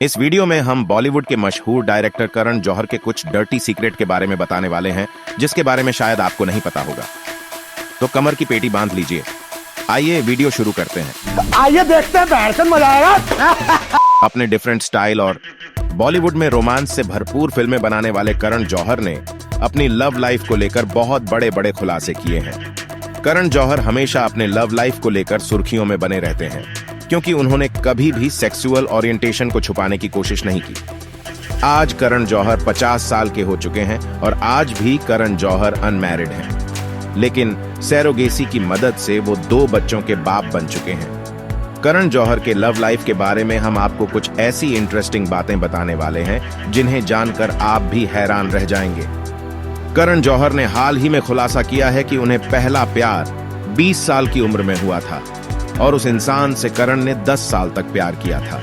इस वीडियो में हम बॉलीवुड के मशहूर डायरेक्टर करण जौहर के कुछ डर्टी सीक्रेट के बारे में बताने वाले हैं, जिसके बारे में शायद आपको नहीं पता होगा। तो कमर की पेटी बांध लीजिए, आइए वीडियो शुरू करते हैं। आइए देखते हैं, बैठकर मजा आएगा। अपने डिफरेंट स्टाइल और बॉलीवुड में रोमांस से भरपूर फिल्में बनाने वाले करण जौहर ने अपनी लव लाइफ को लेकर बहुत बड़े बड़े खुलासे किए हैं। करण जौहर हमेशा अपने लव लाइफ को लेकर सुर्खियों में बने रहते हैं, क्योंकि उन्होंने कभी भी सेक्सुअल ओरिएंटेशन को छुपाने की कोशिश नहीं की। आज करण जौहर 50 साल के हो चुके हैं और आज भी करण जौहर अनमैरिड हैं, लेकिन सैरोगेसी की मदद से वो 2 बच्चों के बाप बन चुके हैं। करण जौहर के लव लाइफ के बारे में हम आपको कुछ ऐसी इंटरेस्टिंग बातें बताने वाले हैं जिन्हें जानकर आप भी हैरान रह जाएंगे। करण जौहर ने हाल ही में खुलासा किया है कि उन्हें पहला प्यार 20 साल की उम्र में हुआ था और उस इंसान से करण ने 10 साल तक प्यार किया था।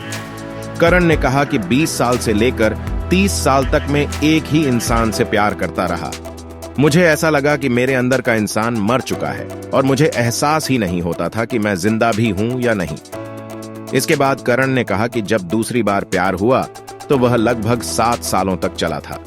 करण ने कहा कि 20 साल से लेकर 30 साल तक मैं एक ही इंसान से प्यार करता रहा। मुझे ऐसा लगा कि मेरे अंदर का इंसान मर चुका है और मुझे एहसास ही नहीं होता था कि मैं जिंदा भी हूं या नहीं। इसके बाद करण ने कहा कि जब दूसरी बार प्यार हुआ तो वह लगभग 7 सालों तक चला था।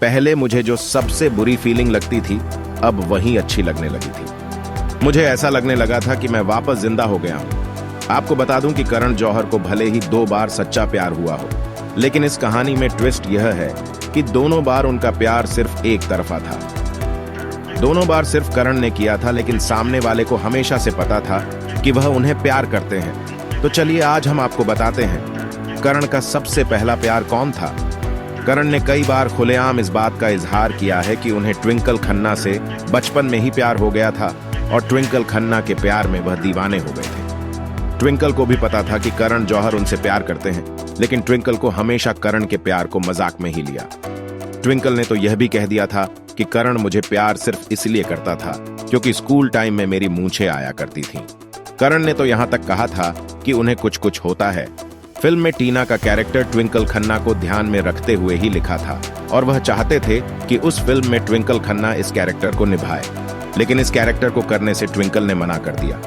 पहले मुझे जो सबसे बुरी फीलिंग लगती थी, अब वही अच्छी लगने लगी थी। मुझे ऐसा लगने लगा था कि मैं वापस जिंदा हो गया हूं। आपको बता दूं कि करण जौहर को भले ही 2 बार सच्चा प्यार हुआ हो, लेकिन इस कहानी में ट्विस्ट यह है कि दोनों बार उनका प्यार सिर्फ एक तरफा था। दोनों बार सिर्फ करण ने किया था, लेकिन सामने वाले को हमेशा से पता था कि वह उन्हें प्यार करते हैं। तो चलिए आज हम आपको बताते हैं करण का सबसे पहला प्यार कौन था। करण ने कई बार खुलेआम इस बात का इजहार किया है कि उन्हें ट्विंकल खन्ना से बचपन में ही प्यार हो गया था और ट्विंकल खन्ना के प्यार में वह दीवाने हो गए थे। ट्विंकल को भी पता था कि करण जौहर उनसे प्यार करते हैं, लेकिन ट्विंकल को हमेशा करण के प्यार को मजाक में ही लिया। ट्विंकल ने तो यह भी कह दिया था कि करण मुझे प्यार सिर्फ इसलिए करता था क्योंकि स्कूल टाइम में मेरी मूंछें आया करती थीं। करण ने तो यहां तक कहा था कि उन्हें कुछ कुछ होता है। फिल्म में टीना का कैरेक्टर ट्विंकल खन्ना को ध्यान में रखते हुए ही लिखा था और वह चाहते थे कि उस फिल्म में ट्विंकल खन्ना इस कैरेक्टर को निभाए, लेकिन इस कैरेक्टर को करने से ट्विंकल ने मना कर दिया।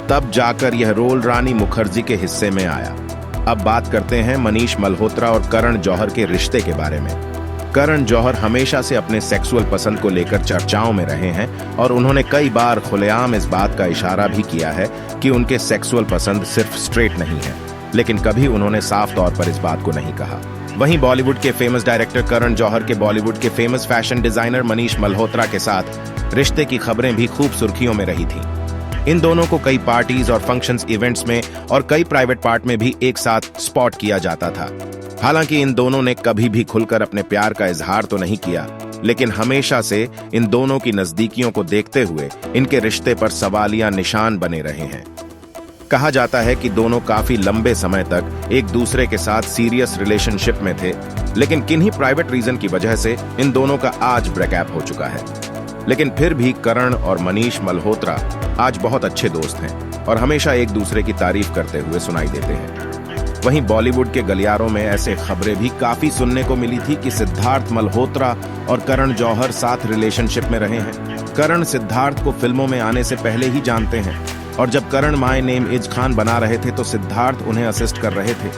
तब जाकर यह रोल रानी मुखर्जी के हिस्से में आया। अब बात करते हैं मनीष मल्होत्रा और करण जौहर के रिश्ते के बारे में। करण जौहर हमेशा से अपने सेक्सुअल पसंद को लेकर चर्चाओं में रहे हैं और उन्होंने कई बार खुलेआम इस बात का इशारा भी किया है कि उनके सेक्सुअल पसंद सिर्फ स्ट्रेट नहीं है, लेकिन कभी उन्होंने साफ तौर पर इस बात को नहीं कहा। वहीं बॉलीवुड के फेमस डायरेक्टर करण जौहर के बॉलीवुड के famous fashion designer Manish Malhotra के साथ रिश्ते की खबरें भी खूब सुर्खियों में रही थी। इन दोनों को कई पार्टीज और फंक्शंस इवेंट्स में और कई प्राइवेट पार्ट में भी एक साथ स्पॉट किया जाता था। हालांकि इन दोनों ने कभी भी खुलकर अपने प्यार का इजहार तो नहीं किया, लेकिन हमेशा से इन दोनों की नजदीकियों को देखते हुए इनके रिश्ते पर सवालिया निशान बने रहे हैं। कहा जाता है कि दोनों काफी लंबे समय तक एक दूसरे के साथ सीरियस रिलेशनशिप में थे, लेकिन किन्हीं प्राइवेट रीजन की वजह से इन दोनों का आज ब्रेकअप हो चुका है। लेकिन फिर भी करण और मनीष मल्होत्रा आज बहुत अच्छे दोस्त हैं और हमेशा एक दूसरे की तारीफ करते हुए सुनाई देते हैं। वहीं बॉलीवुड के गलियारों में ऐसे खबरें भी काफी सुनने को मिली थी कि सिद्धार्थ मल्होत्रा और करण जौहर साथ रिलेशनशिप में रहे हैं। करण सिद्धार्थ को फिल्मों में आने से पहले ही जानते हैं और जब करण माय नेम इज खान बना रहे थे तो सिद्धार्थ उन्हें असिस्ट कर रहे थे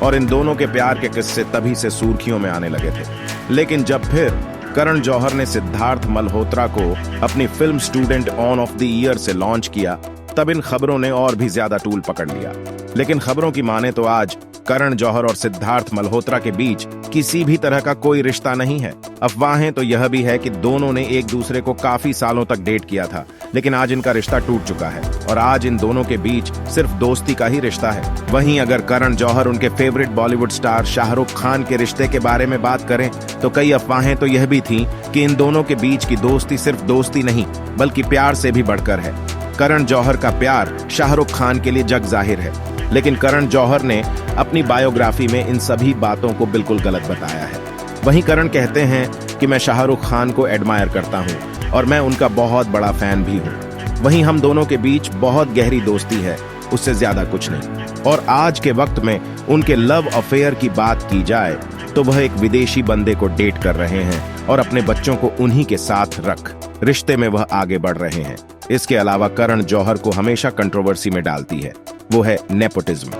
और इन दोनों के प्यार के किस्से तभी से सुर्खियों में आने लगे थे। लेकिन जब फिर करण जौहर ने सिद्धार्थ मल्होत्रा को अपनी film student on off the year से लॉन्च किया, तब इन खबरों ने और भी ज्यादा टूल पकड़ लिया। लेकिन खबरों की माने तो आज करण जौहर और सिद्धार्थ मल्होत्रा के बीच किसी भी तरह का कोई रिश्ता नहीं है। अफवाहें तो यह भी है कि दोनों ने एक दूसरे को काफी सालों तक डेट किया था, लेकिन आज इनका रिश्ता टूट चुका है और आज इन दोनों के बीच सिर्फ दोस्ती का ही रिश्ता है। वहीं अगर करण जौहर उनके फेवरेट बॉलीवुड स्टार शाहरुख खान के रिश्ते के बारे में बात करें तो कई अफवाहें तो यह भी थीं कि इन दोनों के बीच की दोस्ती सिर्फ दोस्ती नहीं बल्कि प्यार से भी बढ़कर है। करण जौहर का प्यार शाहरुख खान के लिए जग जाहिर है, लेकिन करण जौहर ने अपनी बायोग्राफी में इन सभी बातों को बिल्कुल गलत बताया है। वहीं करण कहते हैं कि मैं शाहरुख खान को एडमायर करता हूं और मैं उनका बहुत बड़ा फैन भी हूं। वहीं हम दोनों के बीच बहुत गहरी दोस्ती है, उससे ज्यादा कुछ नहीं। और आज के वक्त में उनके लव अफेयर की बात की जाए तो वह एक विदेशी बंदे को डेट कर रहे हैं और अपने बच्चों को उन्हीं के साथ रख रिश्ते में वह आगे बढ़ रहे हैं। इसके अलावा करण जौहर को हमेशा कंट्रोवर्सी में डालती है, वो है नेपोटिज्म।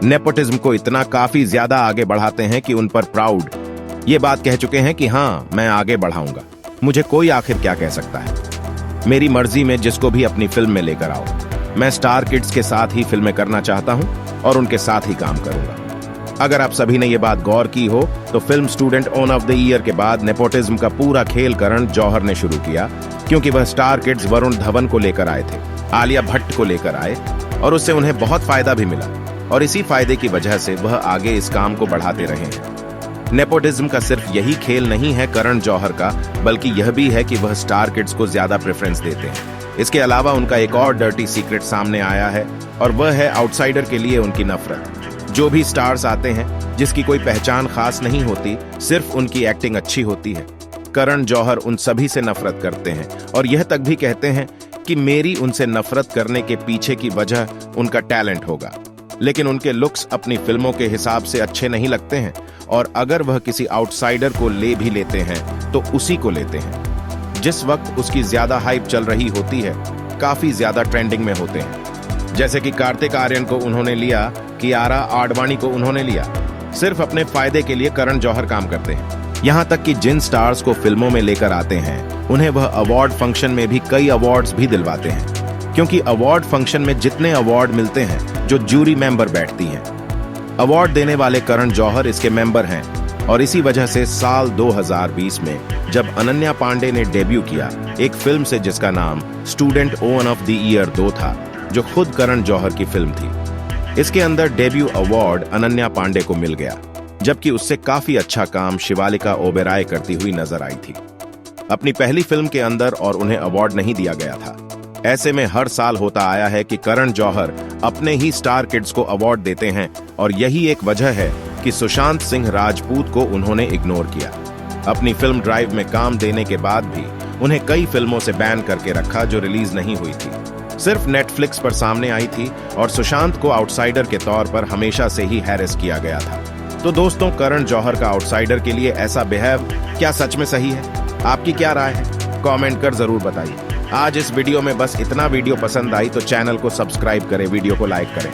नेपोटिज्म को इतना काफी ज्यादा आगे बढ़ाते हैं कि उन पर प्राउड ये बात कह चुके हैं कि हाँ, मैं आगे बढ़ाऊंगा, मुझे कोई आखिर क्या कह सकता है, मेरी मर्जी में जिसको भी अपनी फिल्म में लेकर आओ। मैं स्टार किड्स के साथ ही फिल्में करना चाहता हूं और उनके साथ ही काम करूंगा। अगर आप सभी ने ये बात गौर की हो तो film student own of the year के बाद नेपोटिज्म का पूरा खेल करण जौहर ने शुरू किया, क्योंकि वह स्टार किड्स वरुण धवन को लेकर आए थे, आलिया भट्ट को लेकर आए और उससे उन्हें बहुत फायदा भी मिला और इसी फायदे की वजह से वह आगे इस काम को बढ़ाते रहे हैं। नेपोटिज्म का सिर्फ यही खेल नहीं है करण जौहर का, बल्कि यह भी है कि वह स्टार किड्स को ज्यादा प्रेफरेंस देते हैं। इसके अलावा उनका एक और डर्टी सीक्रेट सामने आया है और वह है आउटसाइडर के लिए उनकी नफरत। जो भी स्टार्स आते हैं जिसकी कोई पहचान खास नहीं होती, सिर्फ उनकी एक्टिंग अच्छी होती है, करण जौहर उन सभी से नफरत करते हैं और यह तक भी कहते हैं कि मेरी उनसे नफरत करने के पीछे की वजह उनका टैलेंट होगा, लेकिन उनके लुक्स अपनी फिल्मों के हिसाब से अच्छे नहीं लगते हैं और अगर वह किसी आउटसाइडर को ले भी लेते हैं तो उसी को लेते हैं जिस वक्त उसकी ज्यादा हाइप चल रही होती है, काफी ज्यादा ट्रेंडिंग में होते हैं। जैसे कि कार्तिक आर्यन को उन्होंने लिया, कियारा आडवाणी को उन्होंने लिया। सिर्फ अपने फायदे के लिए करण जौहर काम करते हैं। यहाँ तक कि जिन स्टार्स को फिल्मों में लेकर आते हैं उन्हें वह अवार्ड फंक्शन में भी कई अवार्ड्स भी दिलवाते हैं, क्योंकि अवार्ड फंक्शन में जितने अवार्ड मिलते हैं जो जूरी मेंबर बैठती हैं, अवार्ड देने वाले करण जौहर इसके मेंबर हैं। और इसी वजह से साल 2020 में जब अनन्या पांडे ने डेब्यू किया एक फिल्म से जिसका नाम student own of the year 2 था, जो खुद करण जौहर की फिल्म थी, इसके अंदर डेब्यू अवार्ड अनन्या पांडे को मिल गया, जबकि उससे काफी अच्छा काम शिवालिका ओबेरॉय करती हुई नजर आई थी अपनी पहली फिल्म के अंदर और उन्हें अवार्ड नहीं दिया गया था। ऐसे में हर साल होता आया है कि करण जौहर अपने ही स्टार किड्स को अवार्ड देते हैं और यही एक वजह है कि सुशांत सिंह राजपूत को उन्होंने इग्नोर किया। अपनी फिल्म ड्राइव में काम देने के बाद भी उन्हें कई फिल्मों से बैन करके रखा जो रिलीज नहीं हुई थी, सिर्फ नेटफ्लिक्स पर सामने आई थी और सुशांत को आउटसाइडर के तौर पर हमेशा से ही हैरेस किया गया था। तो दोस्तों, करण जौहर का आउटसाइडर के लिए ऐसा बिहेव क्या सच में सही है? आपकी क्या राय है? कमेंट कर जरूर बताइए। आज इस वीडियो में बस इतना। वीडियो पसंद आई तो चैनल को सब्सक्राइब करें, वीडियो को लाइक करें।